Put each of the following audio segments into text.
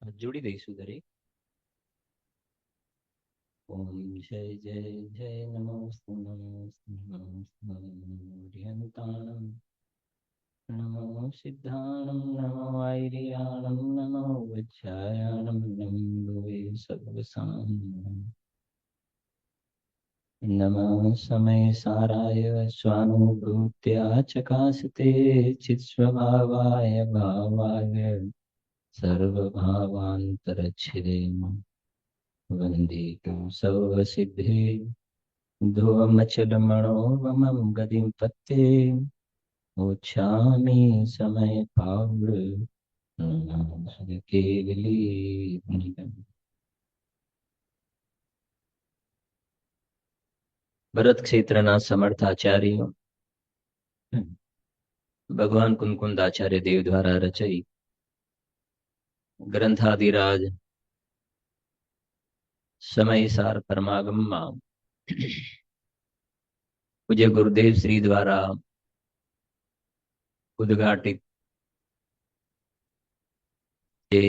જોડી દઈશું દરેક. ઓમ જય જય જય નમો નમો નમો સિદ્ધાણમ નમો વૈરિયાણમ નમો વજ્જાયાણમ નમો સર્વસામ નમઃ સમય સારાય સ્વાનુભૂત્યા ચકાસતે ચિત્સ્વભાવાય ભાવાય સર્વભાવાંતરચ્છિદે વંદે તું સર્વસિદ્ધે ધ્રુવમચલમણો મમ ગતિમ પત્તે ઉચ્છામિ સમય પાવૃ કેવલી. ભરત ક્ષેત્રના સમર્થાચાર્ય ભગવાન કુંકુંદાચાર્ય દેવ દ્વારા રચિત ગ્રંથાધિરાજ સમયસાર પરમાગમમાં પૂજ્ય ગુરુદેવ શ્રી દ્વારા ઉદ્ઘાટિત જે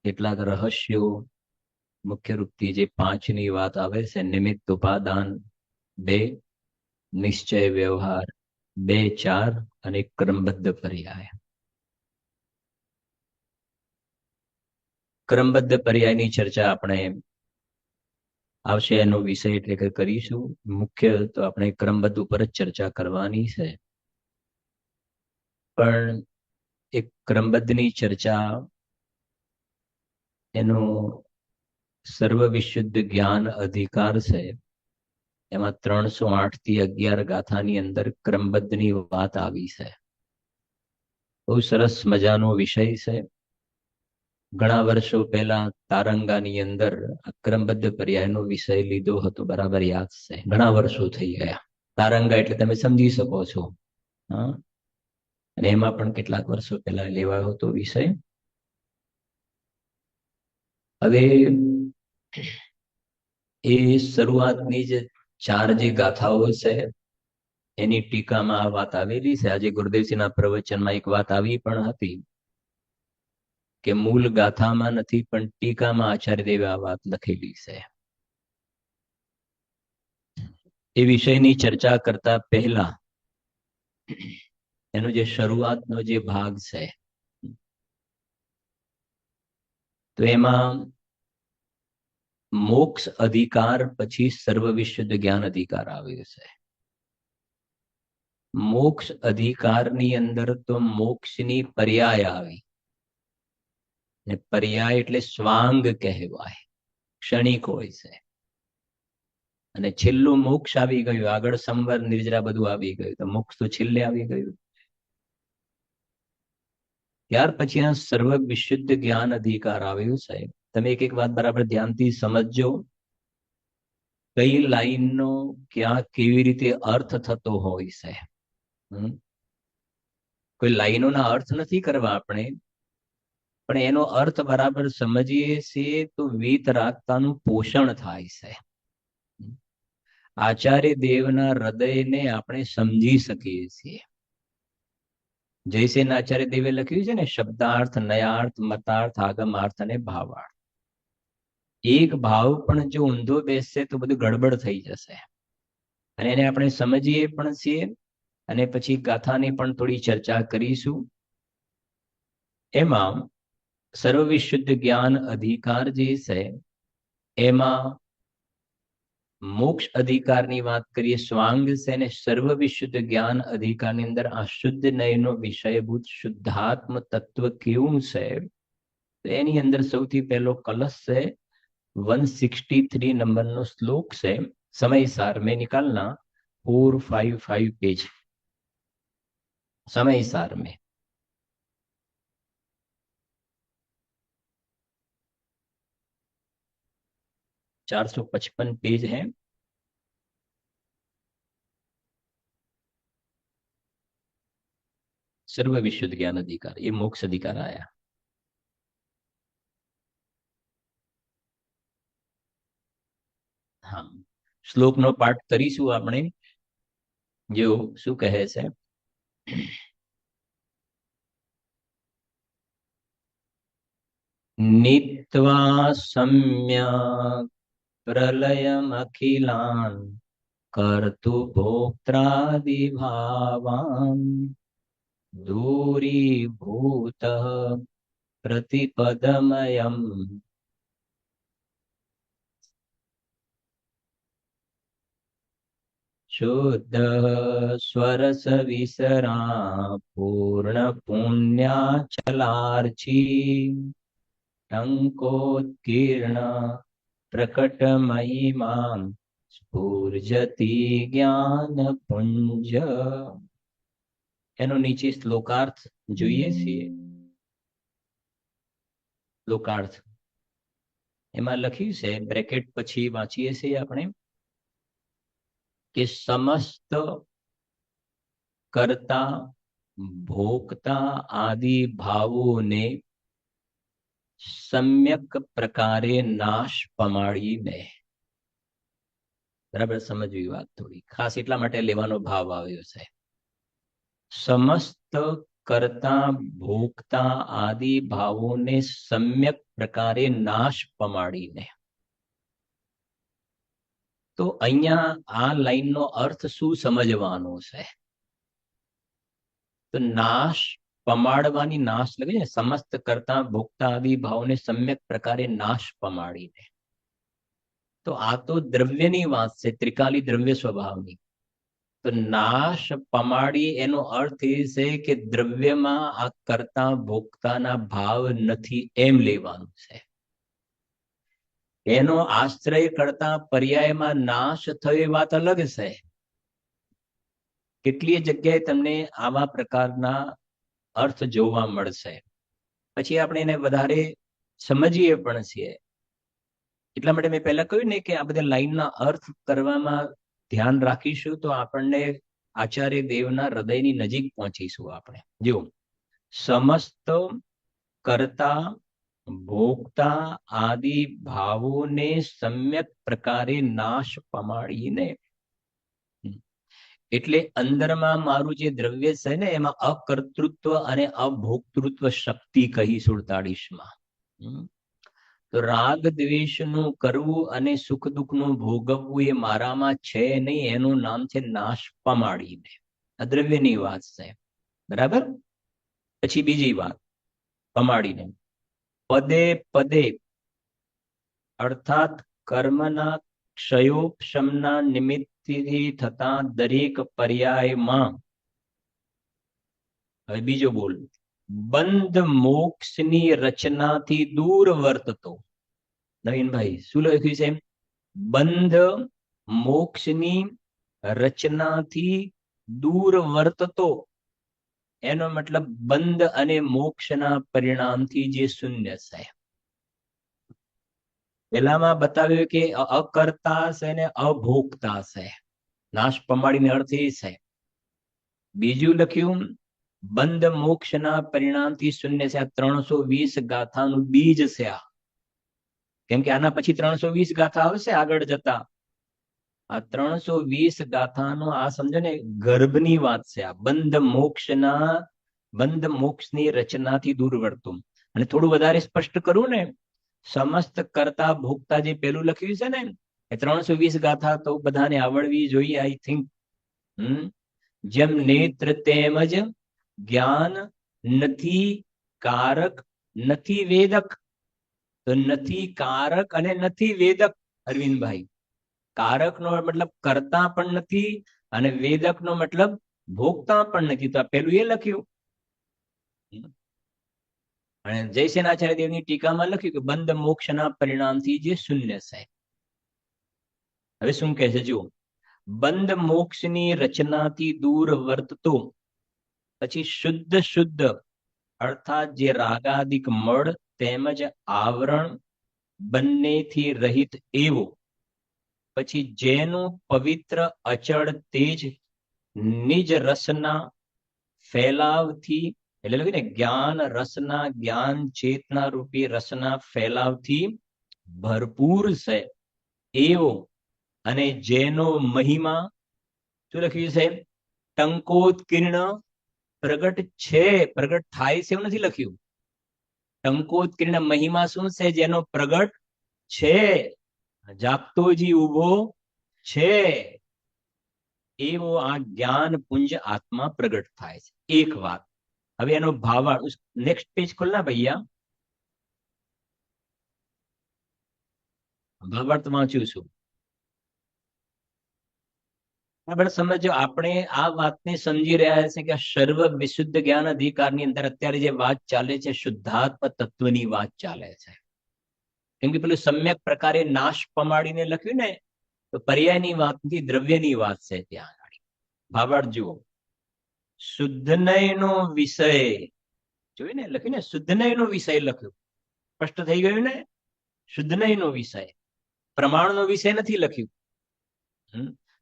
કેટલાક રહસ્યો મુખ્ય રૂપથી જે પાંચની વાત આવે છે: નિમિત્ત, ઉપાદાન, બે, નિશ્ચય વ્યવહાર, બે, ચાર અને ક્રમબદ્ધ પર્યાય. ક્રમબદ્ધ પર્યાયની ચર્ચા આપણે આવશે એનો વિષય એટલે કે કરીશું. મુખ્ય તો આપણે ક્રમબદ્ધ ઉપર જ ચર્ચા કરવાની છે, પણ એક ક્રમબદ્ધની ચર્ચા એનું સર્વ વિશુદ્ધ જ્ઞાન અધિકાર છે. એમાં 308 થી 11 ગાથાની અંદર ક્રમબદ્ધની વાત આવી છે. બહુ સરસ મજાનો વિષય છે. ઘણા વર્ષો પહેલા તારંગાની અંદર ક્રમબદ્ધ પર્યાયનો વિષય લીધો હતો, બરાબર યાદ છે. ઘણા વર્ષો થઈ ગયા. તારંગા એટલે તમે સમજી શકો છો. હા, અને એમાં પણ કેટલાક વર્ષો પહેલા લેવાયો હતો વિષય. હવે એ શરૂઆતની જે 4 જે ગાથાઓ છે એની ટીકામાં આ વાત આવેલી છે. આજે ગુરુદેવસિંહના પ્રવચનમાં એક વાત આવી પણ હતી કે મૂળ ગાથામાં નથી પણ ટીકામાં આચાર્યદેવે આ વાત લખેલી છે. એ વિષયની ચર્ચા કરતા પહેલા એનો જે શરૂઆતનો જે ભાગ છે તો એમાં મોક્ષ અધિકાર પછી સર્વ વિશુદ્ધ જ્ઞાન અધિકાર આવ્યો છે. મોક્ષ અધિકારની અંદર તો મોક્ષની પર્યાય આવી, ને પર્યાય એટલે સ્વાંગ કહેવાય, ક્ષણિક હોય છે. અને છેલ્લું મોક્ષ આવી ગયું, આગળ સંવર નિર્જરા બધું આવી ગયું, તો મોક્ષ તો છેલ્લે આવી ગયું. ત્યાર પછી આ સર્વ વિશુદ્ધ જ્ઞાન અધિકાર આવ્યું છે. તમે એક એક વાત બરાબર ધ્યાનથી સમજજો. કઈ લાઈનનો ક્યાં કેવી રીતે અર્થ થતો હોય છે. કોઈ લાઈનોના અર્થ નથી કરવા આપણે, પણ એનો અર્થ બરાબર સમજીએ છીએ તો વીતરાગતાનું પોષણ થાય છે. આચાર્ય દેવના હૃદયને આપણે સમજી શકીએ છીએ. જયસેન આચાર્ય દેવે લખ્યું છે ને, શબ્દાર્થ, નયાર્થ, મતાર્થ, આગમાર્થ અને ભાવાર્થ. એક ભાવ પણ જો ઊંધો બેસશે તો બધું ગડબડ થઈ જશે. અને એને આપણે સમજીએ પણ છીએ, અને પછી ગાથાની પણ થોડી ચર્ચા કરીશું. એમાં સર્વ વિશુદ્ધ જ્ઞાન અધિકાર જે છે એમાં મોક્ષ અધિકારની વાત કરીએ, સ્વાંગ છે, અને સર્વ વિશુદ્ધ જ્ઞાન અધિકારની અંદર આ શુદ્ધ નયનો વિષયભૂત શુદ્ધાત્મ તત્વ કેવું છે, તો એની અંદર સૌથી પહેલો કલશ છે. 163 નંબરનો શ્લોક છે. સમયસાર મેં નિકાલના 455 पेज. समयसार में 455 पेज है. सर्व विशुद्ध ज्ञान अधिकार, ये मोक्ष अधिकार आया. હા, શ્લોકનો પાઠ કરીશું આપણે. જો શું કહે છે, નીત્વા સમ્યક પ્રલયમખિલાન કર્તુ ભોક્ત્રાદિભાવાન દૂરીભૂત પ્રતિપદમયમ. શુદ્ધ સ્વરસ વિસરા પૂર્ણ પુણ્યાચલાર્ચી ટંકોત્કીર્ણ પ્રકટ મહિમામ સ્ફુર્જતી જ્ઞાન પુંજ. એનો નીચે શ્લોકાર્થ જોઈએ છીએ. શ્લોકાર્થ એમાં લખ્યું છે, બ્રેકેટ પછી વાંચીએ છીએ આપણે કે સમસ્ત કરતા ભોગતા આદિ ભાવોને સમ્યક પ્રકારે નાશ પમાડીને. બરાબર સમજવી વાત થોડી, ખાસ એટલા માટે લેવાનો ભાવ આવ્યો છે. સમસ્ત કરતા ભોગતા આદિ ભાવોને સમ્યક પ્રકારે નાશ પમાડીને. તો અહીંયા આ લાઈનનો અર્થ શું સમજવાનો છે? તો નાશ પમાડવાની, નાશ લખે છે સમસ્ત કરતા ભોગતા આદિ ભાવોને સમ્યક પ્રકારે નાશ પમાડીને. તો આ તો દ્રવ્યની વાત છે, ત્રિકાલી દ્રવ્ય સ્વભાવની. તો નાશ પમાડી એનો અર્થ એ છે કે દ્રવ્યમાં આ કરતા ભોગતાના ભાવ નથી એમ લેવાનું છે. એનો આશ્રય કરતા પર્યાયમાં નાશ થયો એ વાત અલગ છે. કેટલીય જગ્યાએ તમને આવા પ્રકારના અર્થ જોવા મળશે. પછી આપણે એને વધારે સમજીએ પણ છીએ. એટલા માટે મેં પહેલા કહ્યું ને કે આ બધા લાઈનના અર્થ કરવામાં ધ્યાન રાખીશું તો આપણને આચાર્ય દેવના હૃદયની નજીક પહોંચીશું આપણે. જો સમસ્ત કરતા ભોગતા આદિ ભાવોને સમ્યક પ્રકારે નાશ પમાડીને, એટલે અંદરમાં મારું જે દ્રવ્ય છે ને એમાં અકર્તૃત્વ અને અભોક્તૃત્વ શક્તિ કહી 47માં. તો રાગ દ્વેષનું કરવું અને સુખ દુઃખનું ભોગવવું એ મારામાં છે નહીં, એનું નામ છે નાશ પમાડીને. આ દ્રવ્યની વાત છે. બરાબર. પછી બીજી વાત પમાડીને, પદે પદે અર્થાત કર્મના ક્ષયોપશમના નિમિત્તથી થતા દરેક પર્યાયમાં. હવે બીજો બોલ, બંધ મોક્ષની રચનાથી દૂર વર્તતો. નવીનભાઈ શું લખ્યું છે? બંધ મોક્ષની રચનાથી દૂર વર્તતો. એનો મતલબ બંધ અને મોક્ષના પરિણામથી જે શૂન્ય છે. પેલામાં બતાવ્યું કે અકર્તા છે ને અભોગતા છે. નાશ પમાડીને અર્થ એ છે. બીજું લખ્યું બંધ મોક્ષના પરિણામથી શૂન્ય છે. આ 320 ગાથાનું બીજ છે આ. કેમ કે આના પછી 320 ગાથા આવશે આગળ જતા. આ 320 ગાથાનો આ સમજો ને ગર્ભની વાત છે. આ બંધ મોક્ષની રચનાથી દૂર વર્તું. અને થોડું વધારે સ્પષ્ટ કરું ને, સમસ્ત કરતા ભોગતા જે પેલું લખ્યું છે ને એ 320 ગાથા તો બધાને આવડવી જોઈએ આઈ થિંક. જેમ નેત્ર તેમજ જ્ઞાન નથી કારક નથી વેદક. તો નથી કારક અને નથી વેદક અરવિંદભાઈ. કારક નો મતલબ કરતા પણ નથી અને વેદક નો મતલબ ભોગતા પણ નથી. તો આ પેલું એ લખ્યું. અને જયસેનાચાર્ય દેવની ટીકામાં લખ્યું કે બંધ મોક્ષના પરિણામથી જે શૂન્ય છે. હવે શું કહે છે જુઓ, બંધ મોક્ષની રચનાથી દૂર વર્તતો. પછી શુદ્ધ અર્થાત જે રાગાદિક મળ તેમજ આવરણ બંનેથી રહિત એવો. પછી જેનું પવિત્ર અચળ તેજ નિજ રસના ફેલાવથી, એટલે લખ્યું ને જ્ઞાન રસના, જ્ઞાન ચેતના રૂપી રસના ફેલાવથી ભરપૂર છે એવો, અને જેનો મહિમા શું લખ્યું છે? ટંકોત્કીર્ણ પ્રગટ છે. પ્રગટ થાય છે એવું નથી લખ્યું. ટંકોત્કીર્ણ મહિમા શું છે? જેનો પ્રગટ છે, જાગતોજી ઉભો છે, એવો આ જ્ઞાન પુંજ આત્મા પ્રગટ થાય છે. એક વાત. હવે એનો ભાવાર્થ નેક્સ્ટ પેજ ખોલના ભૈયા, ભાવાર્થ વાંચ્યું છું. બરાબર સમજો. આપણે આ વાતને સમજી રહ્યા છે કે સર્વ વિશુદ્ધ જ્ઞાન અધિકારની અંદર અત્યારે જે વાત ચાલે છે શુદ્ધાત્મ તત્વની વાત ચાલે છે. કેમ કે પેલું સમ્યક પ્રકારે નાશ પમાડીને લખ્યું ને, તો પર્યાયની વાત નથી, દ્રવ્યની વાત છે ત્યાં આગળ. ભાવાર્થ જુઓ. શુદ્ધનયનો વિષય જોયું ને, લખ્યું ને શુદ્ધનયનો વિષય લખ્યું, સ્પષ્ટ થઈ ગયું ને. શુદ્ધનયનો વિષય, પ્રમાણનો વિષય નથી લખ્યું.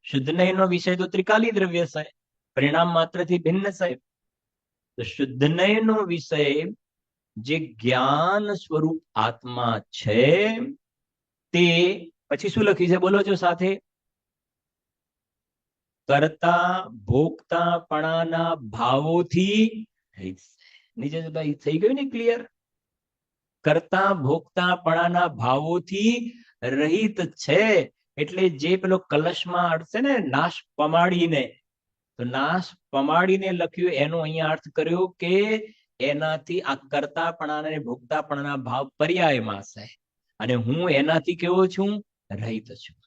શુદ્ધનયનો વિષય તો ત્રિકાલી દ્રવ્ય છે, પરિણામ માત્રથી ભિન્ન છે. તો શુદ્ધનયનો વિષય જે જ્ઞાન સ્વરૂપ આત્મા છે તે પછી શું લખ્યું છે બોલો છો સાથે? કરતા ભોગતાપણાના ભાવોથી નીચે થઈ ગયું ને ક્લિયર? કરતા ભોગતાપણાના ભાવોથી રહિત છે. એટલે જે પેલો કલશમાં અર્થ છે ને નાશ પમાડીને, તો નાશ પમાડીને લખ્યું એનો અહીંયા અર્થ કર્યો કે એનાથી આ કરતાપણા અને ભોગતાપણાના ભાવ પર્યાયમાં છે, અને હું એનાથી કેવો છું? રહિત છું,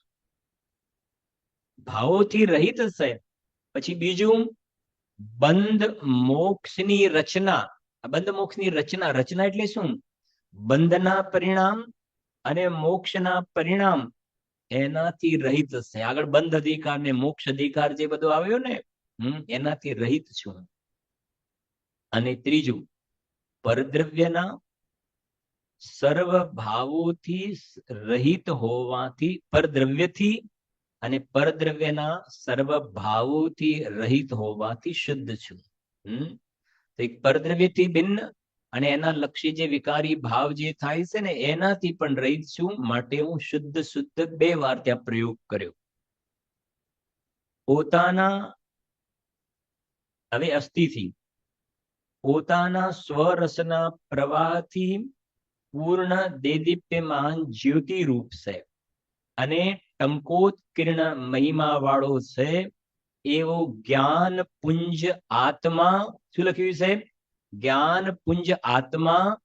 ભાવોથી રહિત છે. પછી બીજું, બંધ મોક્ષની રચના. બંધ મોક્ષની રચના, રચના એટલે શું? બંધના પરિણામ અને મોક્ષના પરિણામ એનાથી રહિત છે. આગળ બંધ અધિકાર ને મોક્ષ અધિકાર જે બધું આવ્યો ને, એનાથી રહિત છું. અને ત્રીજું, પરદ્રવ્યના સર્વ ભાવોથી રહિત હોવાથી, પરદ્રવ્યથી અને પરદ્રવ્યના સર્વ ભાવોથી રહિત હોવાથી શુદ્ધ છું. એક પરદ્રવ્યથી ભિન્ન અને એના લક્ષી જે વિકારી ભાવ જે થાય છે ને એનાથી પણ રહિત છું, માટે હું શુદ્ધ શુદ્ધ બે વાર ત્યાં પ્રયોગ કર્યો. પોતાના હવે અસ્થિથી પોતાના સ્વરસના પ્રવાહથી પૂર્ણ દેદીપ્યમાન જ્યોતિ રૂપ છે અને ટંકોત્કીર્ણ મહિમા વાળો છે એવો જ્ઞાન પુંજ આત્મા. શું લખ્યું છે? જ્ઞાન પુંજ આત્મા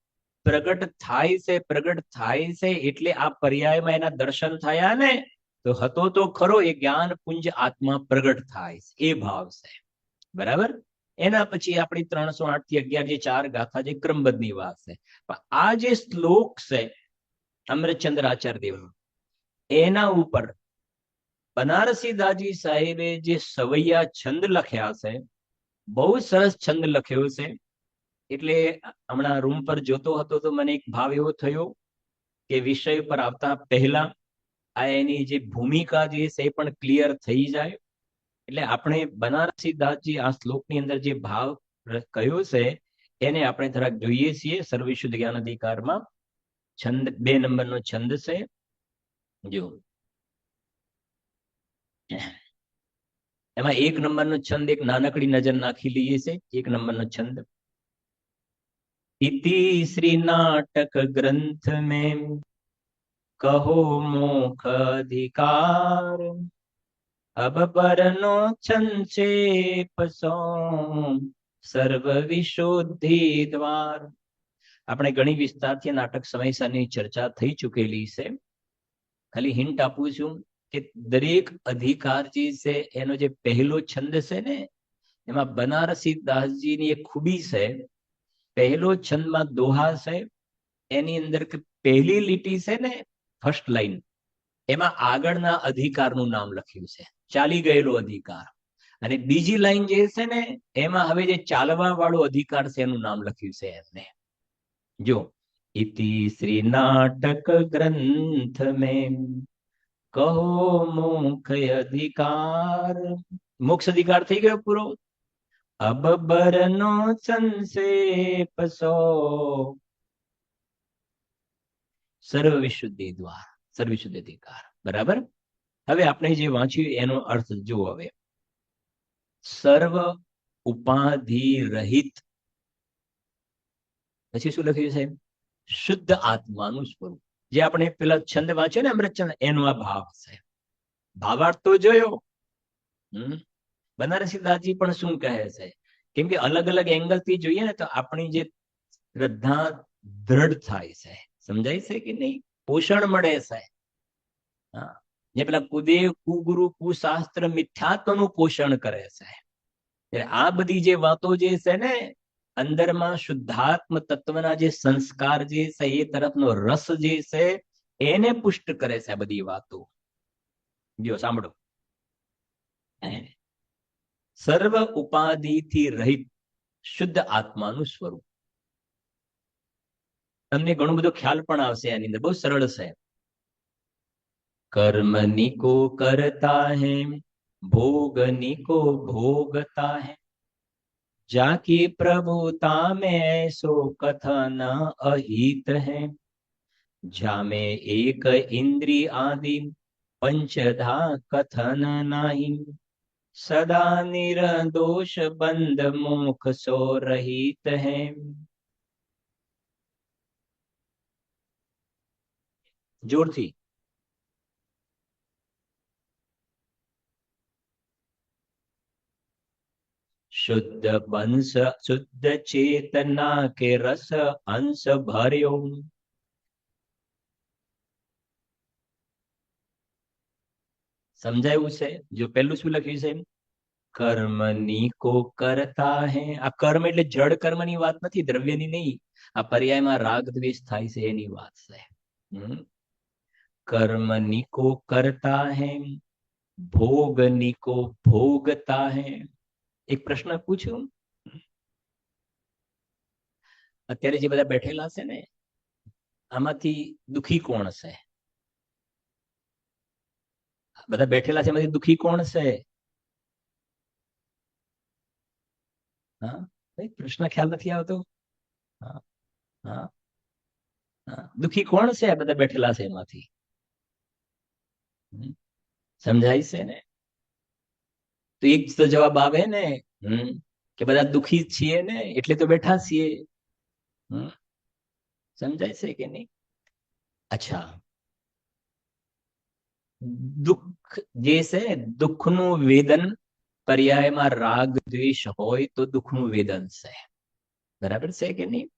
પ્રગટ થાય છે. પ્રગટ થાય છે એટલે આ પર્યાયમાં એના દર્શન થયા ને, તો હતો તો ખરો એ જ્ઞાન પુંજ આત્મા પ્રગટ થાય છે, એ ભાવ છે. બરાબર. એના પછી આપણી 308 થી 11 જે 4 ગાથા જે ક્રમબદ્ધની વાત છે. આ જે શ્લોક છે અમૃતચંદ્ર આચાર્ય દેવ, એના ઉપર બનારસી દાજી સાહેબે જે સવૈયા છંદ લખ્યા છે, બહુ સરસ છંદ લખ્યો છે. એટલે હમણાં રૂમ પર જોતો હતો તો મને એક ભાવ એવો થયો કે વિષય પર આવતા પહેલા આ એની જે ભૂમિકા જે છે એ પણ ક્લિયર થઈ જાય. એટલે આપણે બનારસી દાસજી આ શ્લોકની અંદર જે ભાવ કયો છે એને આપણે થોડાક જોઈએ છીએ. સર્વશુદ્ધ જ્ઞાન અધિકારમાં છંદ 2 નંબરનો છંદ છે. જો એમાં 1 નંબરનો છંદ એક નાનકડી નજર નાખી લઈએ છે. 1 નંબરનો છંદ. इति श्री नाटक ग्रंथ में कहो मोख अधिकार, अब परनो संक्षेप सो સર્વ વિશુદ્ધિ દ્વાર. આપણે ઘણી વિસ્તારથી નાટક સમયસાની ચર્ચા થઈ ચૂકેલી છે. ખાલી હિન્ટ આપું છું કે દરેક અધિકાર જે છે એનો જે પહેલો છંદ છે ને, એમાં બનારસી દાસજીની એક ખૂબી છે. પહેલો છંદમાં દોહા છે, એની અંદર પહેલી લીટી છે ને ફર્સ્ટ લાઈન, એમાં આગળના અધિકારનું નામ લખ્યું છે, ચાલી ગયેલો અધિકાર. અને બીજી લાઈન જે છે ને એમાં હવે જે ચાલવા વાળો અધિકાર છે એનું નામ લખ્યું છે એમને. જો ઇતિ શ્રી નાટક ગ્રંથ મેં કહો મુખ્ય અધિકાર. મોક્ષ અધિકાર થઈ ગયો પૂરો. અબ બરનો સંક્ષેપ સો સર્વ વિશુદ્ધિ દ્વાર, સર્વ વિશુદ્ધિ અધિકાર. બરાબર. હવે આપણે જે વાંચ્યું એનો અર્થ જુઓ. હવે સર્વ ઉપાધિ રહિત, પછી શું લખ્યું છે? શુદ્ધ આત્માનું સ્વરૂપ. જે આપણે પેલા છંદ વાંચ્યો ને અમૃતચંદ, એનો આ ભાવ છે. ભાવાર્થ તો જોયો. બનારસી દાસજી પણ શું કહે છે, કેમ કે અલગ અલગ એંગલ થી જોઈએ ને તો આપણી જે શ્રદ્ધા દ્રઢ થાય છે. સમજાય છે કે નહીં? પોષણ મળે છે. હા, જે પેલા કુદેવ, કુગુરુ, કુશાસ્ત્ર, મિથ્યાત્વનું પોષણ કરે છે. આ બધી જે વાતો જે છે ને, અંદરમાં શુદ્ધાત્મ તત્વના જે સંસ્કાર જે છે એ તરફનો રસ જે છે એને પુષ્ટ કરે છે આ બધી વાતો. જો સાંભળો, સર્વ ઉપાધિથી રહિત શુદ્ધ આત્માનું સ્વરૂપ. તમને ઘણો બધો ખ્યાલ પણ આવશે આની અંદર. બહુ સરળ છે. कर्म निको करता है, भोग निको भोगता है, जाकी प्रभुता में ऐसो कथन अहित है, जामे एक इंद्रिय आदि पंचधा कथन नहीं, सदा निरदोष बंध मोक्ष सो रहित है. जोरथी शुद्ध बंश शुद्ध चेतना के रस अंश भर्यो. સમજાયું છે? જો પેલું શું લખ્યું છે? કર્મ નિકો કરતા હે. આ કર્મ એટલે જડ કર્મની વાત નથી, દ્રવ્યની નહીં. આ પર્યાયમાં રાગ દ્વેષ થાય છે એની વાત છે. કર્મ નિકો કરતા હે, ભોગ નિકો ભોગતા હે. એક પ્રશ્ન પૂછ્યું, અત્યારે જે બધા બેઠેલા છે ને, આમાંથી દુખી કોણ છે? બધા બેઠેલા છે એમાંથી દુખી કોણ છે? હા, પ્રશ્ન ખ્યાલ નથી આવતો? હા હા હા, દુખી કોણ છે આ બધા બેઠેલા છે એમાંથી? સમજાય છે ને? તો એક તો જવાબ આવે ને, કે બધા દુખી છીએ ને એટલે તો બેઠા છીએ. સમજાય છે કે નહીં? અચ્છા, દુઃખ જે છે, દુઃખનું વેદન પર્યાયમાં રાગ દ્વેષ હોય તો દુઃખનું વેદન છે. બરાબર છે કે નહીં?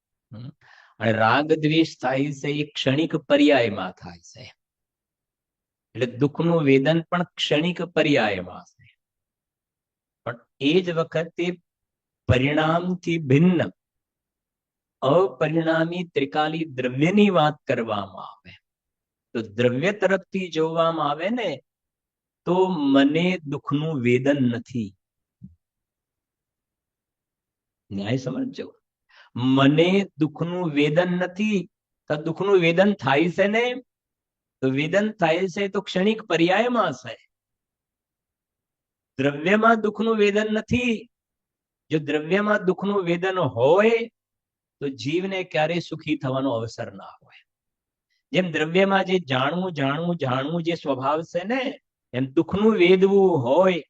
અને રાગ દ્વેષ થાય છે એ ક્ષણિક પર્યાયમાં થાય છે. એટલે દુઃખનું વેદન પણ ક્ષણિક પર્યાયમાં છે. પણ એ જ વખતે પરિણામથી ભિન્ન અપરિણામી ત્રિકાલી દ્રવ્યની વાત કરવામાં આવે તો દ્રવ્ય તરફથી જોવામાં આવે ને તો મને દુઃખનું વેદન નથી. ન્યાય સમજો. મને દુઃખનું વેદન નથી, તો દુઃખનું વેદન થાય છે ને, તો વેદન થાય છે તો ક્ષણિક પર્યાયમાં છે. દ્રવ્યમાં દુઃખનું વેદન નથી. જો દ્રવ્યમાં દુઃખનું વેદન હોય તો જીવને ક્યારેય સુખી થવાનો અવસર ના હોય. જેમ દ્રવ્યમાં જે જાણવું જાણવું જાણવું જે સ્વભાવ છે ને, એમ દુઃખનું વેદવું હોય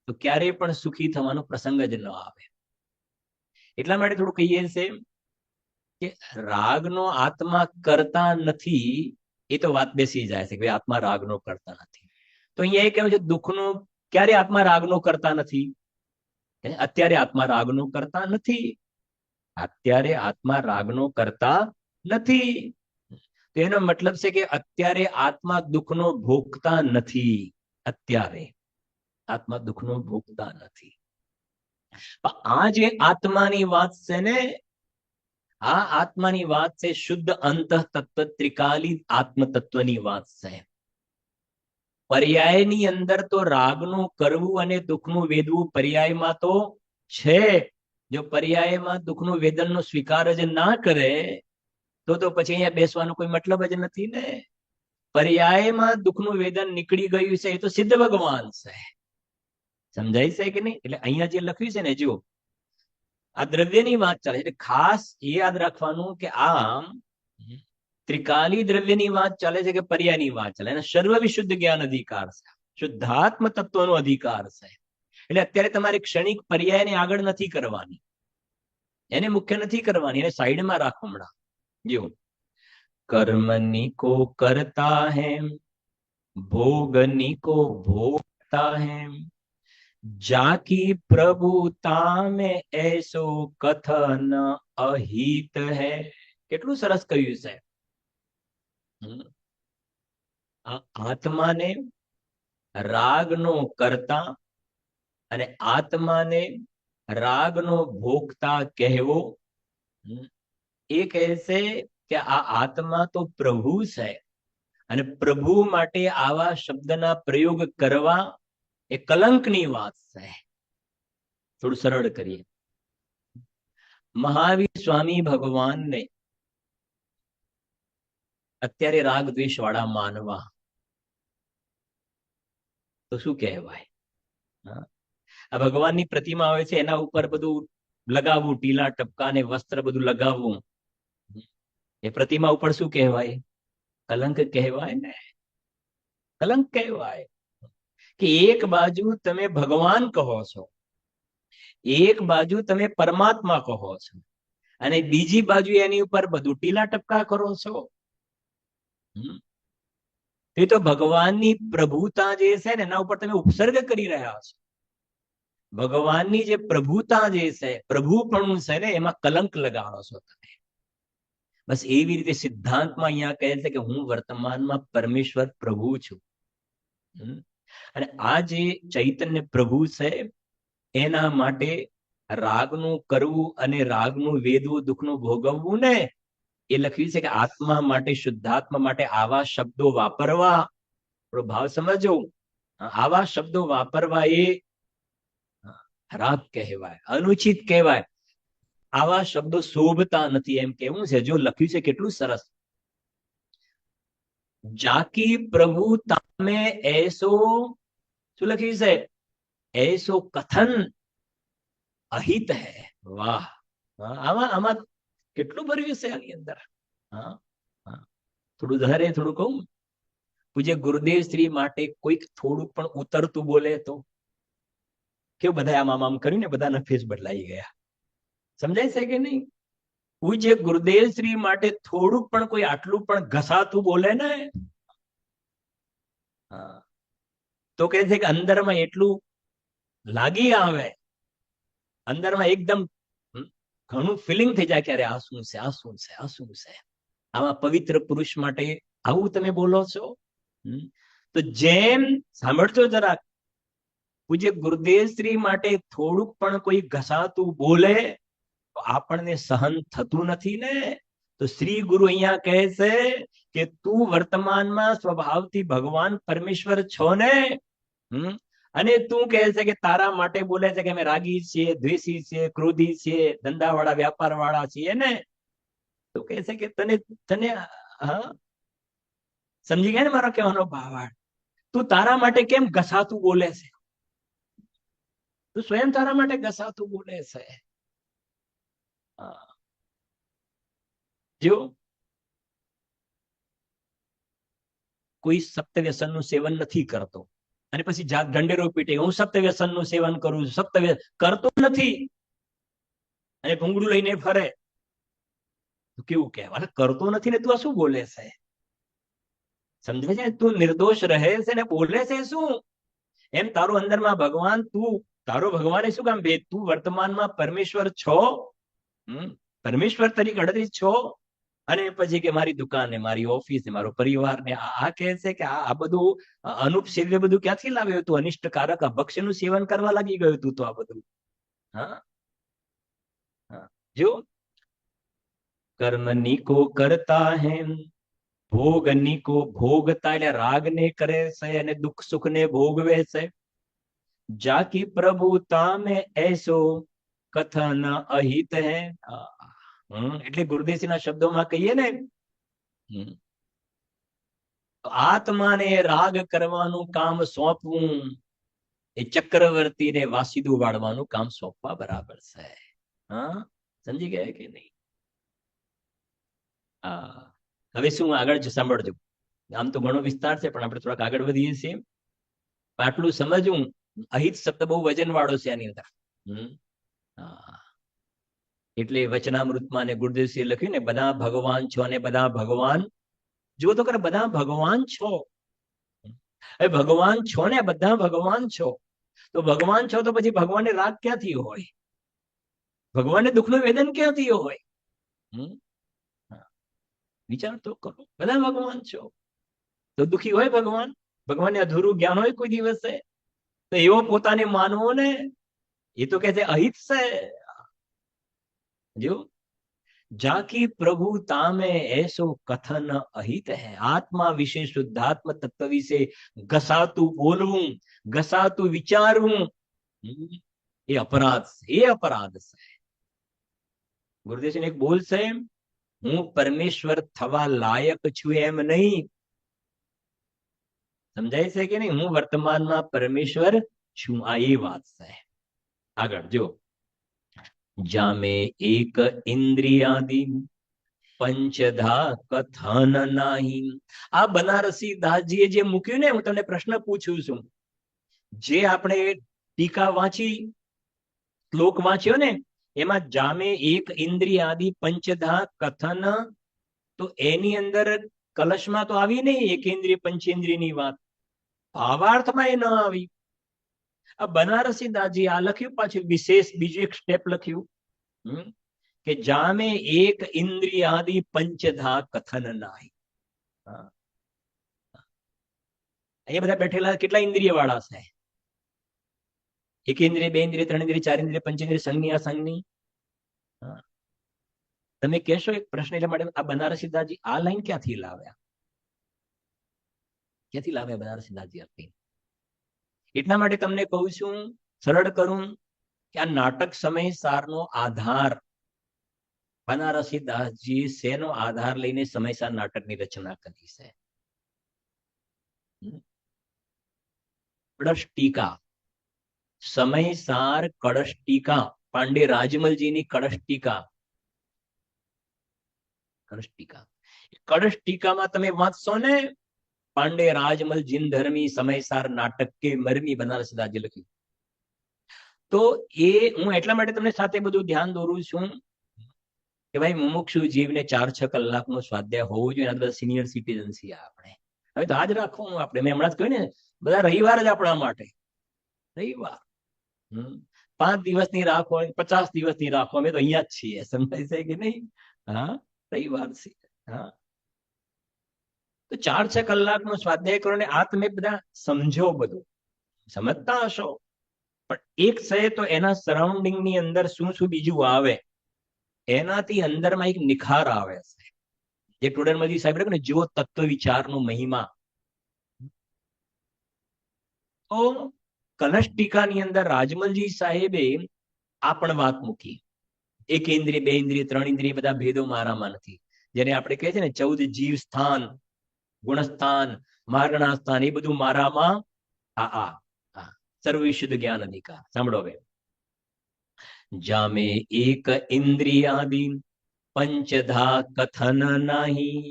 તો ક્યારેય પણ સુખી થવાનો પ્રસંગ જ ન આવે. એટલા માટે થોડું કહીએ છે કે રાગનો આત્મા કરતા નથી, એ તો વાત બેસી જાય છે કે આત્મા રાગનો કરતા નથી. તો અહીંયા એ કહેવાય છે દુઃખનો ક્યારે આત્મા રાગનો કરતા નથી? અત્યારે આત્મા રાગનો કરતા નથી. અત્યારે આત્મા રાગનો કરતા નથી. તો એનો મતલબ છે કે અત્યારે આત્મા દુઃખનો ભોગતા નથી. અત્યારે આત્મા દુઃખનો ભોગતા નથી. આ જે આત્માની વાત છે ને, આ આત્માની વાત છે શુદ્ધ અંત તત્વ ત્રિકાલી આત્મ તત્વની વાત છે. પર્યાયની અંદર તો રાગનું કરવું અને દુઃખનું વેદવું પર્યાયમાં તો છે. જો પર્યાયમાં દુઃખનું વેદનનો સ્વીકાર જ ના કરે તો પછી અહીંયા બેસવાનો કોઈ મતલબ જ નથી ને. પર્યાયમાં દુઃખનું વેદન નીકળી ગયું છે એ તો સિદ્ધ ભગવાન છે. સમજાય છે કે નહીં? એટલે અહીંયા જે લખ્યું છે ને, જો આ દ્રવ્યની વાત ચાલે એટલે ખાસ એ યાદ રાખવાનું કે આમ ત્રિકાલી દ્રવ્યની વાત ચાલે છે કે પર્યાયની વાત ચાલે? અને સર્વ વિશુદ્ધ જ્ઞાન અધિકાર છે, શુદ્ધાત્મ તત્વનો અધિકાર છે. એટલે અત્યારે તમારે ક્ષણિક પર્યાયને આગળ નથી કરવાની. એને મુખ્ય નથી કરવાની, એને સાઈડમાં રાખો હમણાં. જો કર્મની કો કરતા હે, ભોગની કો ભોગતા હે, જાકી પ્રભુતા में ऐसो कथन अहित है. કેટલું સરસ કહ્યું છે. આત્માને રાગનો કરતા અને આત્માને રાગનો ભોગતા કહેવો. એ કહેશે કે આ આત્મા તો પ્રભુ છે અને પ્રભુ માટે આવા શબ્દના પ્રયોગ કરવા એ કલંકની વાત છે. થોડું સરળ કરીએ. મહાવીર સ્વામી ભગવાનને અત્યારે રાગ દ્વેષ વાળા માનવા તો શું કહેવાય? આ ભગવાનની પ્રતિમા આવે છે, એના ઉપર બધું લગાવવું, ટીલા ટપકા ને વસ્ત્ર બધું લગાવવું, એ પ્રતિમા ઉપર શું કહેવાય? કલંક કહેવાય ને. કલંક કહેવાય કે એક બાજુ તમે ભગવાન કહો છો, એક બાજુ તમે પરમાત્મા કહો છો, અને બીજી બાજુ એની ઉપર બધું ટીલા ટપકા કરો છો. એ તો ભગવાનની પ્રભુતા જે છે ને એના ઉપર તમે ઉપસર્ગ કરી રહ્યા છો. ભગવાનની જે પ્રભુતા જે છે, પ્રભુપણું છે ને, એમાં કલંક લગાડો છો તમે. બસ એવી રીતે સિદ્ધાંતમાં અહીંયા કહે છે કે હું વર્તમાનમાં પરમેશ્વર પ્રભુ છું. અને આ જે ચૈતન્ય પ્રભુ છે એના માટે રાગનું કરવું અને રાગનું વેદવું, દુઃખનું ભોગવવું ને, એ લખ્યું છે કે આત્મા માટે, શુદ્ધાત્મા માટે આવા શબ્દો વાપરવા. થોડો ભાવ સમજો. આવા શબ્દો વાપરવા એ રાગ કહેવાય, અનુચિત કહેવાય. આવા શબ્દો શોભતા નથી એમ કેવું છે. જો લખ્યું છે કેટલું સરસ. જાકી પ્રભુ તામે એસો, શું લખ્યું છે? એસો કથન અહિત હૈ. વાહ, આમાં કેટલું ભર્યું છે આની અંદર. થોડું ધરે, થોડું કહું. પૂજ્ય ગુરુદેવ શ્રી માટે કોઈક થોડું પણ ઉતરતું બોલે તો કેવું, બધા આમ આમ કર્યું ને, બધાના ફેસ બદલાઈ ગયા. સમજાય છે કે નહીં? પૂજ્ય ગુરુદેવ શ્રી માટે થોડુંક પણ કોઈ આટલું પણ ઘસાતું બોલે ને, તો કે છે કે અંદરમાં એટલું લાગી આવે, અંદરમાં એકદમ ઘણું ફિલિંગ થઈ જાય કે અરે આ શું છે, આ શું છે, આ શું છે. આવા પવિત્ર પુરુષ માટે આવું તમે બોલો છો. તો જેમ સાંભળજો જરાક, પૂજ્ય ગુરુદેવ શ્રી માટે થોડુંક પણ કોઈ ઘસાતું બોલે તો આપણને સહન થતું નથી ને. તો શ્રી ગુરુ અહીંયા કહે છે કે તું વર્તમાનમાં સ્વભાવથી ભગવાન પરમેશ્વર છો ને, અને તું કહે છે કે તારા માટે બોલે છે કે અમે રાગી છીએ, દ્વેષી છીએ, ક્રોધી છીએ, ધંધાવાળા, વ્યાપાર વાળા છીએ ને. તો કહે છે કે તને સમજી ગયા ને મારો કહેવાનો ભાવ? તું તારા માટે કેમ ઘસાતું બોલે છે? તું સ્વયં તારા માટે ઘસાતું બોલે છે. જો કોઈ સપ્તવ્યસન નું સેવન નથી કરતો અને પછી ઢંઢેરો પીટે, હું સપ્તવ્યસન નું સેવન કરું છું, સપ્તવ્ય કરતો નથી અને ભૂંગળું લઈને ફરે, તો કેવું કહેવાય? કરતો નથી ને તું શું બોલે છે? સમજે છે? તું નિર્દોષ રહે છે ને બોલે છે શું? એમ તારું અંદરમાં ભગવાન, તું તારો ભગવાન શું કામ ભેદ? તું વર્તમાનમાં પરમેશ્વર છો, પરમેશ્વર તરીકે અડધી છો, અને પછી કે મારી દુકાન ને, મારી ઓફિસ ને, મારો પરિવાર ને, આ કહે છે કે આ બધું અનુપસેવ્ય બધું ક્યાંથી લાવ્યો તું? અનિષ્ટકારક અભક્ષ્ય નું સેવન કરવા લાગી ગયું તું તો આ બધું. જો કર્મની કો કરતા હે, ભોગની કો ભોગતા, એટલે રાગ ને કરે છે અને દુઃખ સુખ ને ભોગવે છે. જાકી પ્રભુતા મેં એસો કથન અહિત હે. એટલે ગુરુદેવજી ના શબ્દોમાં કહીએ ને, આત્માને રાગ કરવાનું કામ સોંપવું એ ચક્રવર્તીને વાસીદું વાળવાનું કામ સોંપવા બરાબર છે. સમજી ગયા કે નહીં? હવે શું આગળ સાંભળજો. આમ તો ઘણો વિસ્તાર છે, પણ આપણે થોડાક આગળ વધીએ છીએ. આટલું સમજવું, અહિત શબ્દ બહુ વજન વાળો છે આની અંદર. એટલે વચનામૃતમાં ને ગુરુદેવસિંહે લખ્યું ને બધા ભગવાન છો અને બધા ભગવાન જુઓ તો કરે, બધા ભગવાન છો. એ ભગવાન છો ને, બધા ભગવાન છો. તો ભગવાન છો તો પછી ભગવાનને રાગ ક્યાંથી હોય? ભગવાનને દુઃખનું વેદન ક્યાંથી હોય? વિચાર તો કરો. બધા ભગવાન છો તો દુઃખી હોય ભગવાન? ભગવાનને અધૂરું જ્ઞાન હોય કોઈ દિવસે? તો એવો પોતાને માનવો ને, એ તો કે છે અહિત છે. જો જાકી પ્રભુ તામે એસો કથન અહિત હૈ. આત્મા વિશે, શુદ્ધાત્મ તત્વ વિશે ઘસાતું બોલવું, ઘસાતું વિચારવું, એ અપરાધ છે. એ અપરાધ છે. ગુરુદેવસિંહ એક બોલ છે, હું પરમેશ્વર થવા લાયક છું એમ નહીં. સમજાય છે કે નહીં? હું વર્તમાનમાં પરમેશ્વર છું, આ એ વાત છે. આગળ જો, જામે એક ઇન્દ્રિયાદિ પંચધા કથન નાહી. આ બનારસી દાસજીએ જે મૂક્યું ને, હું તમને પ્રશ્ન પૂછું છું, જે આપણે ટીકા વાંચી, શ્લોક વાંચ્યો ને, એમાં જામે એક ઇન્દ્રિયાદિ પંચધા કથન, તો એની અંદર કલશમાં તો આવી નહીં એકેન્દ્રિય પંચેન્દ્રિયની વાત, ભાવાર્થમાં એ ન આવી. આ બનારસી દાસજી આ લખ્યું, પાછું વિશેષ બીજું એક સ્ટેપ લખ્યું કે જામે એક ઇન્દ્રિયાદિ પંચધા કથન નાહી. અહીંયા બધા બેઠેલા કેટલા ઇન્દ્રિય વાળા છે? એક ઇન્દ્રિય, બે ઇન્દ્રિય, ત્રણ ઇન્દ્રિય, ચાર ઇન્દ્રિય, પંચેન્દ્રિય, સંજ્ઞા, અસંજ્ઞની. તમે કહેશો એક પ્રશ્ન એટલા માટે, આ બનારસી દાસજી આ લાઈન ક્યાંથી લાવ્યા? ક્યાંથી લાવ્યા બનારસી દાસજી આપી? એટલા માટે તમને કહું છું, સરળ કરું, કે આ નાટક સમય સારનો આધાર બનારસી દાસજી શેનો આધાર લઈને સમયસાર નાટકની રચના કરી છે? કળશ ટીકા, સમયસાર કળશ ટીકા, પાંડે રાજમલજીની કળશ ટીકા. કળશ ટીકા, કળશ ટીકામાં તમે વાંચશો ને, પાંડે રાજમલ જીન ધર્મી સમયસાર નાટક કે મરમી બનારસી દાસજી લખ્યું. તો એ હું એટલા માટે તમને સાથે બધું ધ્યાન દોરું છું કે ભાઈ મુમુક્ષુ જીવને 4-6 કલાકનો સ્વાધ્યાય હોવો જોઈએ. એના બધા સિનિયર સિટીઝન છીએ આપણે. હવે તો આજ રાખવાનું આપણે. મેં હમણાં જ કહ્યું ને, બધા રવિવાર જ આપણા માટે. રવિવાર 5 દિવસની રાખો, 50 દિવસની રાખો, અમે તો અહીંયા જ છીએ. સમજાય છે કે નહીં? હા, રવિવાર છે. હા, તો 4-6 કલાકનો સ્વાધ્યાય કરો ને, આ તમે બધા સમજો, બધું સમજતા હશો. પણ એક છે તો એના સરાઉન્ડિંગ ની અંદર શું શું બીજું આવે, એનાથી અંદરમાં એક નિખાર આવે છે. જે ટોડરમલજી સાહેબ લખ્યું ને, જેવો તત્વ વિચારનો મહિમા. તો કલશ ટીકાની અંદર રાજમલજી સાહેબે આ પણ વાત મૂકી, એક ઇન્દ્રિય, બે ઇન્દ્રિય, ત્રણ ઇન્દ્રિય, બધા ભેદો મારામાં નથી. જેને આપણે કહે છે ને 14 જીવ સ્થાન, ગુણસ્થાન, માર્ગણા સ્થાન, એ બધું મારામાં. સર્વવિશુદ્ધ જ્ઞાન અધિકાર. સાંભળો હવે, જામે એક ઇન્દ્રિયાદિ પંચધા કથન નહીં.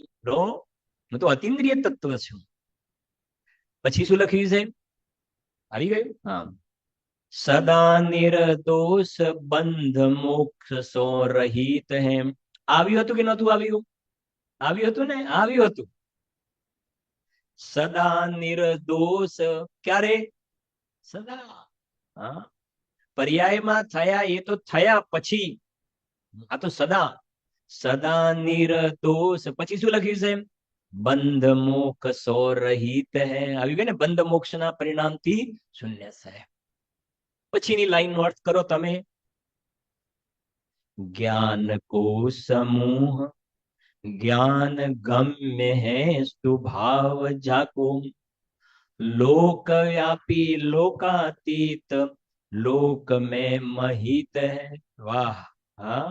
હું તો અતિન્દ્રિય તત્વ છું. પછી શું લખ્યું છે? આવી ગયું? હા, સદા નિર્દોષ બંધ મોક્ષ સો રહિત હે. આવ્યું હતું કે નતું આવ્યું? આવ્યું હતું ને? આવ્યું હતું. સદા નિર્દોષ, ક્યારે? સદા. હા, પર્યાયમાં થયા એ તો થયા પછી, આ તો સદા. સદા નિર્દોષ, પછી શું લખ્યું છે? બંધ મોક્ષ સો રહિત હૈ. આવી ગયું ને? બંધ મોક્ષના પરિણામથી શૂન્ય છે. પછીની લાઈન નો અર્થ કરો તમે. જ્ઞાન કો સમૂહ જ્ઞાન ગમ્ય હૈ સ્વભાવ જાકો, લોકવ્યાપી લોકાતીત લોક में महित है. વાહ. હા,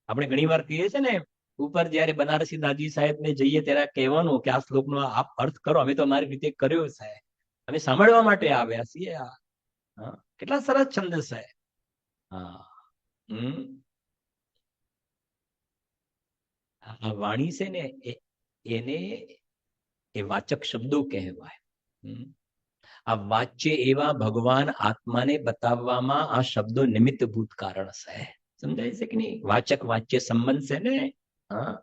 આપણે ઘણી વાર કહીએ છીએ ને, ઉપર જયારે બનારસી દાસજી સાહેબ ને જઈએ ત્યારે કહેવાનું કે આ શ્લોકનો આપ અર્થ કરો. અમે તો અમારી રીતે કર્યો છે, અમે સાંભળવા માટે આવ્યા છીએ. કેટલા સરસ છંદ છે. હા, આ વાણી છે ને, એને એ વાચક શબ્દો કહેવાય. આ વાચ્ય એવા ભગવાન આત્માને બતાવવામાં આ શબ્દો નિમિત્તભૂત કારણ છે. સમજાય છે કે નહીં? વાચક વાચ્ય સંબંધ છે ને. હા,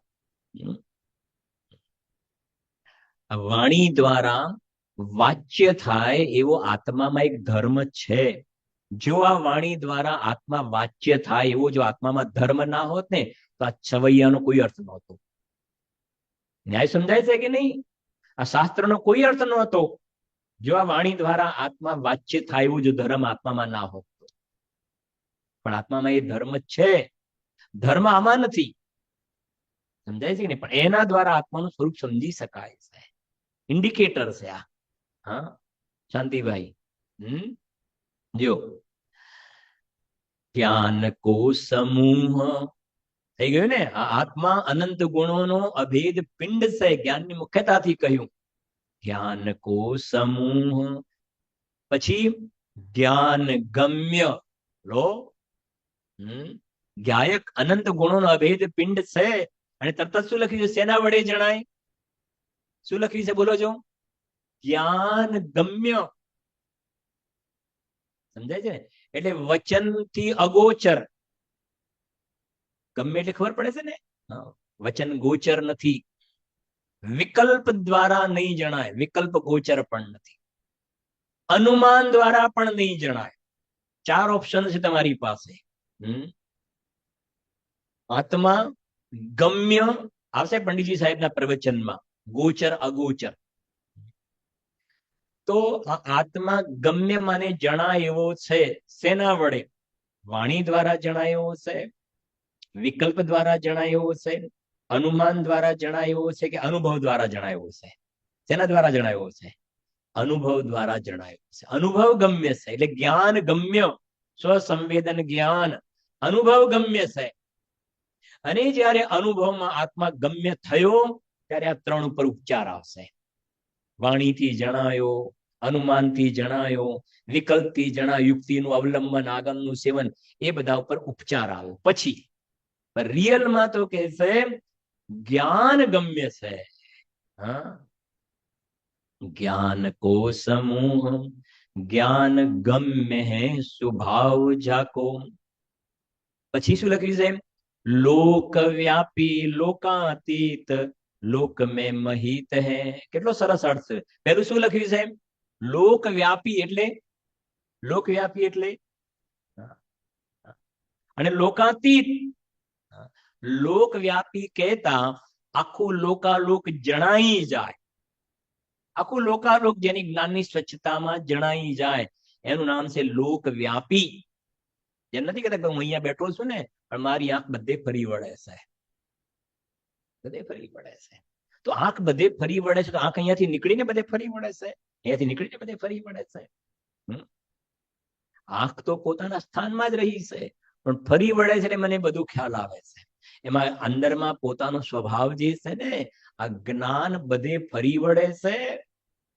વાણી દ્વારા વાચ્ય થાય એવો આત્મામાં એક ધર્મ છે. જો આ વાણી દ્વારા આત્મા વાચ્ય થાય એવો જો આત્મામાં ધર્મ ના હોત ને તો આ છવૈયાનો કોઈ અર્થ નહોતો. ન્યાય સમજાય છે કે નહીં? આ શાસ્ત્રનો કોઈ અર્થ નહોતો જો આ વાણી દ્વારા આત્મા વાચ્ય થાય એવું જો ધર્મ આત્મામાં ના હોત. પણ આત્મામાં એ ધર્મ છે, ધર્મ આમાં નથી. સમજાય છે કે નહીં? પણ એના દ્વારા આત્માનું સ્વરૂપ સમજી શકાય છે. ઇન્ડિકેટર છે આ. હા શાંતિભાઈ, જો જ્ઞાન કો સમૂહ થઈ ગયું ને. આ આત્મા અનંત ગુણોનો અભેદ પિંડ છે. જ્ઞાનની મુખ્યતાથી કહ્યું જ્ઞાન કો સમૂહ. પછી જ્ઞાન ગમ્ય લો. જ્ઞાયક અનંત ગુણોનો અભેદ પિંડ છે. અને તરત શું લખ્યું છે? શેના વડે જણાય? શું લખ્યું છે? બોલો છો. જ્ઞાન ગમ્ય. સમજાય છે? એટલે વચનથી અગોચર. ગમ્ય એટલે ખબર પડે છે ને. વચન ગોચર નથી. વિકલ્પ દ્વારા નહીં જણાય. વિકલ્પ ગોચર પણ નથી. અનુમાન દ્વારા પણ નહીં જણાય. 4 ઓપ્શન છે તમારી પાસે. આત્મા ગમ્ય આવશે પંડિતજી સાહેબના પ્રવચનમાં. ગોચર અગોચર. તો આ આત્મા ગમ્ય માને જણાય એવો છે. શેના વડે? વાણી દ્વારા જણાય એવો છે, વિકલ્પ દ્વારા જણાય એવો છે, અનુમાન દ્વારા જણાય એવો છે, કે અનુભવ દ્વારા જણાય એવો છે? શેના દ્વારા જણાય એવો છે? અનુભવ દ્વારા જણાય એવો છે. અનુભવ ગમ્ય છે. એટલે જ્ઞાન ગમ્ય, સ્વસંવેદન જ્ઞાન અનુભવ ગમ્ય છે. અને જ્યારે અનુભવમાં આત્મા ગમ્ય થયો ત્યારે આ 3 ઉપર ઉપચાર આવશે. વાણીથી જણાયો, અનુમાનથી જણાયો, વિકલ્પથી જણાયો, યુક્તિનું અવલંબન, આગમનું સેવન, એ બધા ઉપર ઉપચાર આવ્યો. પછી રિયલમાં તો કે છે જ્ઞાન ગમ્ય છે. હા, જ્ઞાન કો સમૂહ જ્ઞાન ગમ્ય હે સ્વભાવ જાકો. પછી શું લખ્યું છે? લોક વ્યાપી લોકાતીત લોક મેં મહિત હે. કેટલો સરસ અર્થ. પહેલું શું લખ્યું છે? લોક વ્યાપી એટલે લોકવ્યાપી એટલે અને લોકાતીત. લોકવ્યાપી કહેતા આખું લોકાલોક જણાઈ જાય. આખું લોકાલોક જેની જ્ઞાનની સ્વચ્છતામાં જણાઈ જાય એનું નામ છે લોકવ્યાપી. જેમ નથી કહેતા કે હું અહીંયા બેઠો છું ને પણ મારી આંખ બધે ફરી વળે છે. બધે ફરી વળે છે. તો આંખ બધે ફરી વળે છે તો આંખ અહીંયાથી નીકળીને બધે ફરી વળે છે? અહીંયાથી નીકળીને બધે ફરી વળે છે? આંખ તો પોતાના સ્થાનમાં જ રહી છે પણ ફરી વળે છે એટલે મને બધું ખ્યાલ આવે છે. એમાં અંદરમાં પોતાનો સ્વભાવ જે છે ને આ જ્ઞાન બધે ફરી વળે છે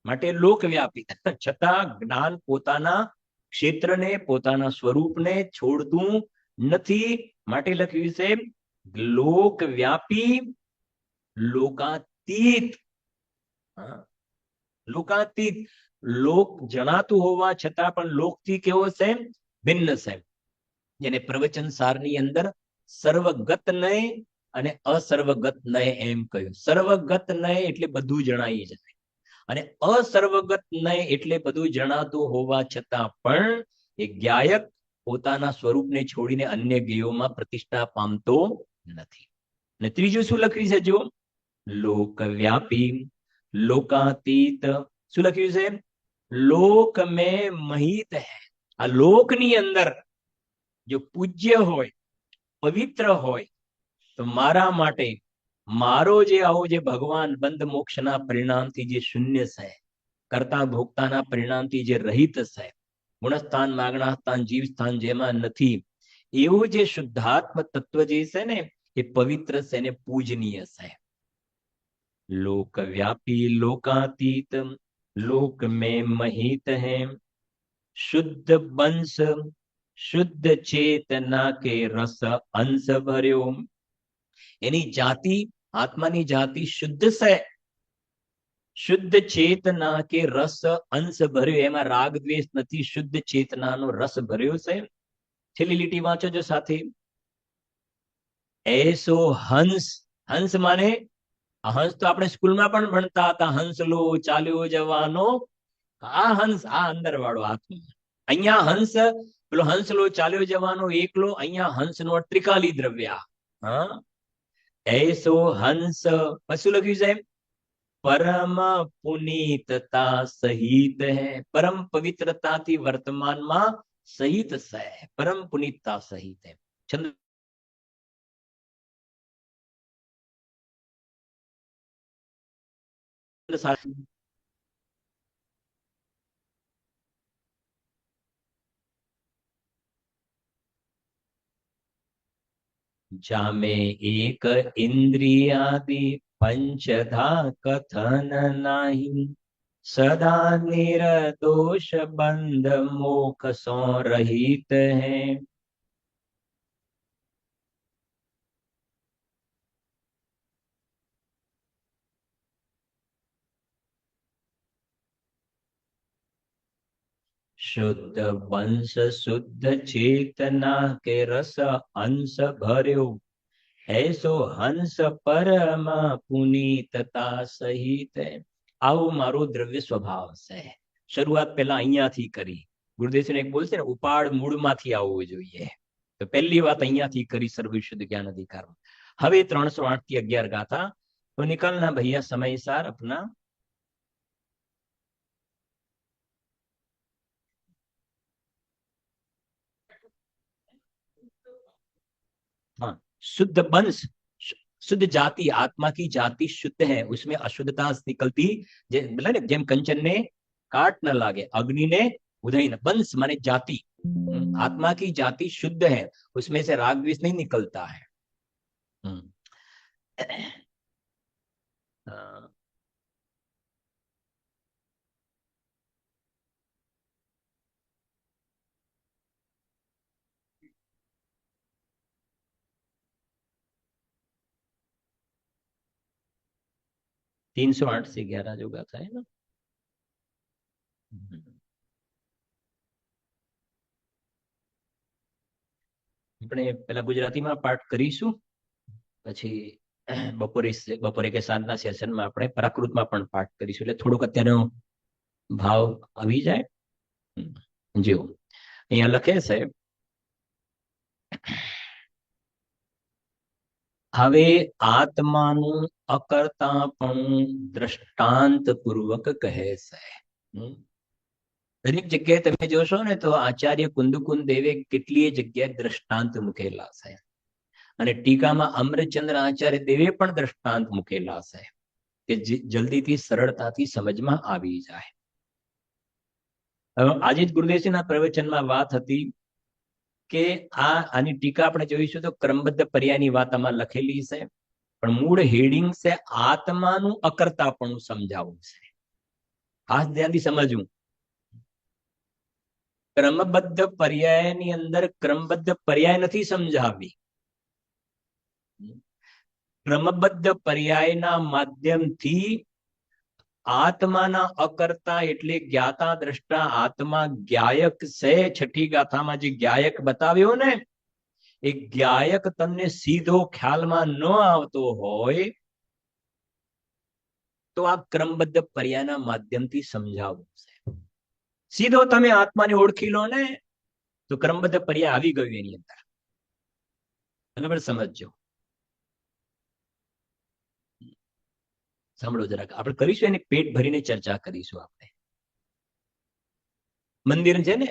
માટે લોકવ્યાપી. છતાં જ્ઞાન પોતાના ક્ષેત્રને પોતાના સ્વરૂપને છોડતું નથી માટે લખ્યું છે લોકવ્યાપી લોકાતીત. લોકાતીત લોક જણાતું હોવા છતાં પણ લોકથી કેવો છે? ભિન્ન છે. જેને પ્રવચન સારની અંદર સર્વગત નય અને અસર્વગત નય એમ કહ્યું. સર્વગત નય એટલે બધું જણાઈ જાય અને અસર્વગત નય એટલે બધું જણાતું હોવા છતાં પણ એ જ્ઞાયક પોતાના સ્વરૂપને છોડીને અન્ય જ્ઞેયોમાં પ્રતિષ્ઠા પામતો નથી. અને ત્રીજું શું લખ્યું છે? જો લોકવ્યાપી લોકાતીત. શું લખ્યું છે? લોક મેં મહિત હૈ. આ લોકની અંદર જો પૂજ્ય હોય, પવિત્ર હોય તો મારા માટે મારો જે આવો જે ભગવાન બંધ મોક્ષના પરિણામથી જે શૂન્ય છે, કરતા ભોગતાના પરિણામથી જે રહિત છે, ગુણસ્થાન માગણાસ્થાન જીવ સ્થાન જેમાં નથી, એવું જે શુદ્ધાત્મ તત્વ જે છે ને એ પવિત્ર છે ને પૂજનીય છે. લોકવ્યાપી લોકાતીત લોક મેં મહિત હૈ શુદ્ધ બંશ શુદ્ધ ચેતના કે રસ અંશ ભર્યો. એની જાતિ, આત્માની જાતિ શુદ્ધ છે. શુદ્ધ ચેતના કે રસ અંશ ભર્યો. એમાં રાગ દ્વેષ નથી. શુદ્ધ ચેતનાનો રસ ભર્યો છે. છેલ્લી લીટી વાંચો જો સાથે. ऐसो हंस, हंस माने हंस तो આપણે સ્કૂલમાં પણ ભણતા હતા, હંસલો ચાલ્યો જવાનો, આ હંસ આ અંદર વાળો આત્મા. અહીંયા હંસ પેલો હંસલો ચાલ્યો જવાનો એકલો, અહીંયા હંસનો ત્રિકાલી દ્રવ્ય. હા, ऐसो हंस શું લખ્યું સાહેબ? પરમ પુનીતતા સહિત હૈ, પરમ પવિત્રતાથી વર્તમાનમાં સહિત છે, પરમ પુનીતતા સહિત હૈ. છંદ જામે એક ઇન્દ્રિયાદિ પંચધા કથન નાહી, સદા નિર્દોષ બંધ મોક્ષ સો રહિત હૈ. शुद्ध वंश शुद्ध चेतना के रस हंस भर्यो, ऐसो हंस परम पुनीतता सहित है. આવો મારો દ્રવ્ય સ્વભાવ છે. શરૂઆત પહેલા અહીંયાથી કરી. ગુરુદેવને એક બોલશે ને, ઉપાડ મૂળમાંથી આવવું જોઈએ. તો પહેલી વાત અહીંયાથી કરી, સર્વશુદ્ધ જ્ઞાન અધિકાર. હવે 308 થી 11 ગાથા. તો નિકલના ભૈયા સમયસાર अपना. हाँ, शुद्ध वंश शुद्ध जाति, आत्मा की जाति शुद्ध है, उसमें अशुद्धता निकलती मतलब जेम कंचन ने काट न लागे, अग्नि ने उदय न. वंश माने जाति, आत्मा की जाति शुद्ध है, उसमें से राग द्वेष नहीं निकलता है. 308 से 11 जो गाथा है ना. આપણે પેલા ગુજરાતીમાં પાઠ કરીશું, પછી બપોરે કે સાંજના સેશનમાં આપણે પ્રાકૃતમાં પણ પાઠ કરીશું, એટલે થોડુંક અત્યારે ભાવ આવી જાય. જો અહીંયા લખે છે, હવે આત્માનું અકર્તાપણું દ્રષ્ટાંત પૂર્વક કહે છે. દરેક જગ્યાએ તમે જોશો ને તો આચાર્ય કુંદકુંદ દેવે કેટલીય જગ્યાએ દ્રષ્ટાંત મૂકેલા છે, અને ટીકામાં અમરચંદ્ર આચાર્ય દેવે પણ દ્રષ્ટાંત મૂકેલા છે કે જલ્દીથી સરળતાથી સમજમાં આવી જાય. આજે જ ગુરુદેવજીના પ્રવચનમાં વાત હતી કે આની ટીકા આપણે જોઈશું તો ક્રમબદ્ધ પર્યાયની વાત આમાં લખેલી છે, પણ મૂળ હેડિંગ છે આત્માનું અકર્તાપણું સમજાવવું છે. ખાસ ધ્યાનથી સમજવું. ક્રમબદ્ધ પર્યાયની અંદર ક્રમબદ્ધ પર્યાય નથી સમજાવી. ક્રમબદ્ધ પર્યાયના માધ્યમથી આત્માના અકર્તા એટલે જ્ઞાતા દ્રષ્ટા આત્મા જ્ઞાયક છે. છઠ્ઠી ગાથામાં જે જ્ઞાયક બતાવ્યો ને, એ જ્ઞાયક તમને સીધો ખ્યાલમાં ન આવતો હોય તો આ ક્રમબદ્ધ પર્યાયના માધ્યમથી સમજાવવું છે. સીધો તમે આત્માને ઓળખી લો ને તો ક્રમબદ્ધ પર્યાય આવી ગયું એની અંદર. બરાબર સમજો. સાંભળો જરાક, આપણે કરીશું એની પેટ ભરીને ચર્ચા કરીશું. આપણે મંદિર છે ને,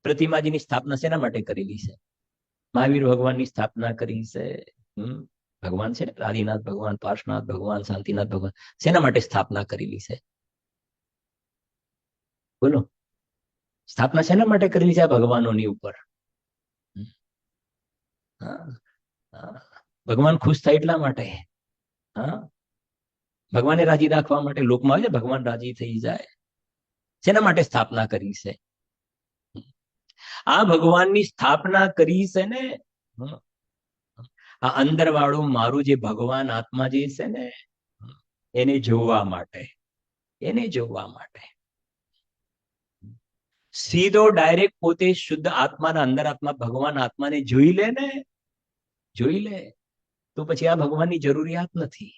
પ્રતિમાજીની સ્થાપના શેના માટે કરેલી છે? મહાવીર ભગવાનની સ્થાપના કરી છે. ભગવાન છે ને, આદિનાથ ભગવાન, પાર્શનાથ ભગવાન, શાંતિનાથ ભગવાન, શેના માટે સ્થાપના કરેલી છે? બોલો, સ્થાપના શેના માટે કરેલી છે આ ભગવાનોની ઉપર? ભગવાન ખુશ થાય એટલા માટે. હા, ભગવાનને રાજી રાખવા માટે. લોકમાં આવે છે ભગવાન રાજી થઈ જાય. શેના માટે સ્થાપના કરી છે? આ ભગવાનની સ્થાપના કરી છે ને, આ અંદર વાળું મારું જે ભગવાન આત્મા જે છે ને, એને જોવા માટે. એને જોવા માટે સીધો ડાયરેક્ટ પોતે શુદ્ધ આત્માના અંદર આત્મા ભગવાન આત્માને જોઈ લે ને, જોઈ લે તો પછી આ ભગવાનની જરૂરિયાત નથી.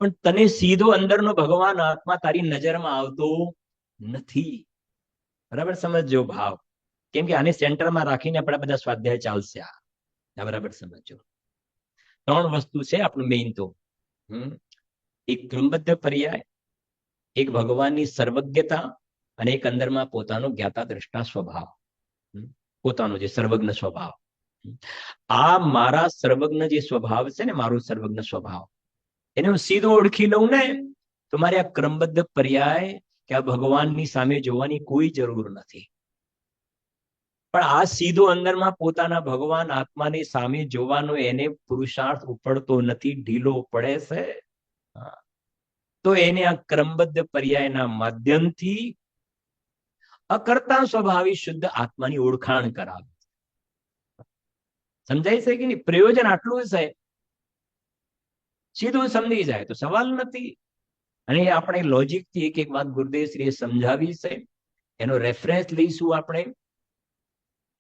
પણ તને સીધો અંદરનો ભગવાન આત્મા તારી નજરમાં આવતો નથી. બરાબર સમજો ભાવ. કેમ કે આને સેન્ટરમાં રાખીને આપણા બધા સ્વાધ્યાય ચાલશે. આ બરાબર સમજો. 3 વસ્તુ છે આપણું મેઇન તો. એક ક્રમબદ્ધ પર્યાય, એક ભગવાનની સર્વજ્ઞતા, અને એક અંદરમાં પોતાનો જ્ઞાતા દ્રષ્ટા સ્વભાવ, પોતાનો જે સર્વજ્ઞ સ્વભાવ. આ મારા સર્વજ્ઞ જે સ્વભાવ છે ને, મારો સર્વજ્ઞ સ્વભાવ, એને હું સીધો ઓળખી લઉં ને, તો મારે આ ક્રમબદ્ધ પર્યાય કે આ ભગવાનની સામે જોવાની કોઈ જરૂર નથી. પણ આ સીધો અંદરમાં પોતાના ભગવાન આત્માની સામે જોવાનો એને પુરુષાર્થ ઉપડતો નથી, ઢીલો પડે છે. તો એને આ ક્રમબદ્ધ પર્યાયના માધ્યમથી અકર્તા સ્વભાવી શુદ્ધ આત્માની ઓળખાણ કરાવે. સમજાય છે કે નહીં? પ્રયોજન આટલું છે, સીધું સમજી જાય તો સવાલ નથી. અને આપણે લોજિકથી એક એક વાત ગુરુદેવશ્રીએ સમજાવી છે. એનો રેફરન્સ લઈશું આપણે.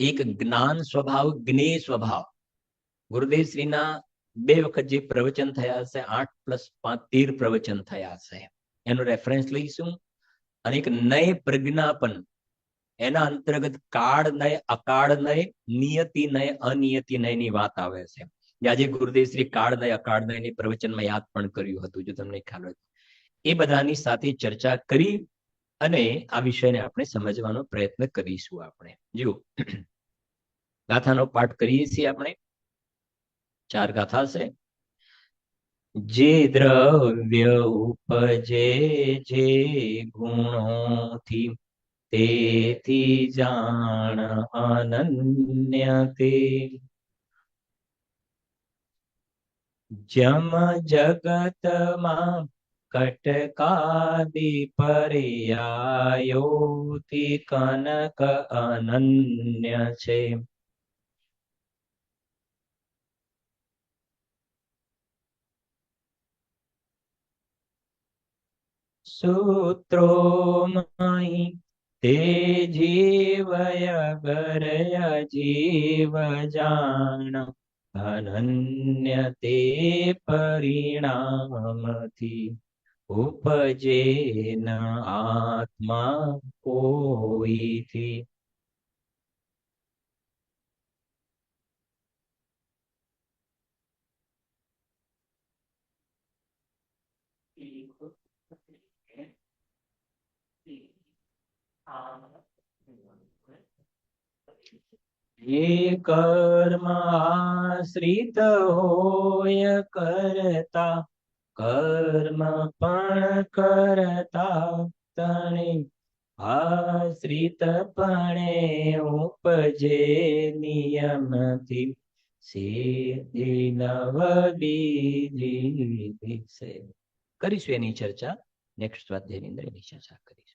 એક જ્ઞાન સ્વભાવ, જ્ઞેય સ્વભાવ. ગુરુદેવશ્રીના 2 વખત જે પ્રવચન થયા છે, 8 + 5 13 પ્રવચન થયા છે, એનો રેફરન્સ લઈશું. અને એક નય પ્રજ્ઞાપન, એના અંતર્ગત કાળ નય, અકાળ નય, નિયતિ નય, અનિયતિ નયની વાત આવે છે. આજે ગુરુદેવશ્રી કાળ નય, અકાળ નયની પ્રવચનમાં યાદ પણ કર્યું હતું, જો તમને ખ્યાલ હોય. એ બધાની સાથે ચર્ચા કરી અને આ વિષયને આપણે સમજવાનો પ્રયત્ન કરીશું. આપણે જો ગાથાનો પાઠ કરીએ છીએ આપણે. 4 ગાથા છે. જે દ્રવ્ય ઉપજે જે ગુણોથી, તેથી જાણ અનન્ય તે. જમ જગતમાં કટકાદિ પર્યાયોથી કનક અનન્ય છે. સૂત્રોમય તે જીવય ગરય જીવ જાણ અનન્ય તે પરિણામથી, ઉપજે ન આત્મા કોઈથી. ये कर्म आश्रित होय करता, कर्म पण करता तणे આશ્રિતપણે ઉપજે નિયમથી, સિદ્ધિ નવબીજી દિશે. કરીશું એની ચર્ચા નેક્સ્ટ સ્વાધ્યાયની અંદર, એની ચર્ચા કરીશું.